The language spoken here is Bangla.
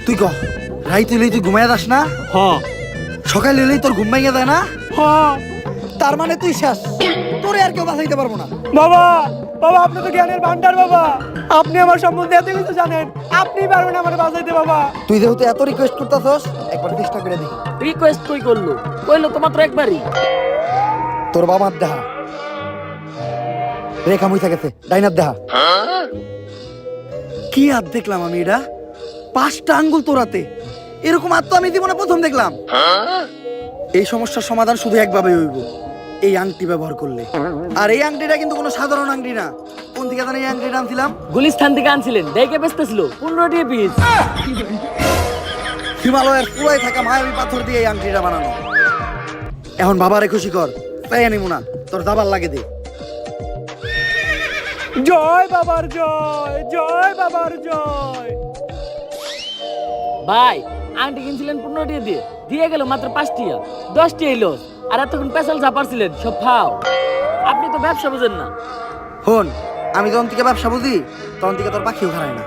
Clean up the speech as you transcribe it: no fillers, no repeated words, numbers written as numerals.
তুই কহ রাইতে হইলেই তুই ঘুমাইয়া যাস না? সকালে হইলেই তোর ঘুম ভাঙিয়া যায় না? তার মানে তুই শেষ, তোরে আর কেউ বাঁচাইতে পারবো না। বাবা বাবা, আপনি তো জ্ঞানের ভান্ডার বাবা। আপনি আমার সম্বন্ধে এত কিছু জানেন, আপনি পারবেন আমার বাঁচাইতে বাবা। তুই যেহেতু এত রিকোয়েস্ট করতেছস, একবার চেষ্টা করে দেখি। রিকোয়েস্ট কই করলো? কইলো তো মাত্র একবারই। তোর বাবার দেহা রেখা মুইসা গেছে, ডাইনার দেহা। কি হাত দেখলাম আমি, এটা 5টা আঙ্গুল তোরাতে, এরকম হাত তো আমি জীবনে প্রথম দেখলাম। এই সমস্যার সমাধান শুধু একভাবে হইব, এই আংটি ব্যবহার করলে। আর এই আংটিটা কিন্তু কোনো সাধারণ আংটি না। কোন থেকে জানি এই আংটিটা আনছিলাম? গুলিস্তান থেকে আনছিলেন, দেখে বেচতেছিল 15 টাকা পিস। হিমালয়ের পুরাই থাকা মায়াবী পাথর দিয়ে এই আংটিটা বানানো। এখন বাবারে খুশি কর, তাই আনিমু না, তোর দাবার লাগে দে। জয় বাবার জয়, জয় বাবার জয়। ভাই আন্টি কিনছিলেন 15 টাকা দিয়ে, দিয়ে গেল মাত্র 5 টাকা। 10 টাকা এলো। আর এতক্ষণ পেছাল চাপারছিলেন, সব ফাও। আপনি তো ব্যবসা বুঝেন না। হন, আমি যখন থেকে ব্যবসা বুঝি তখন থেকে তোর পাখিও খারায় না।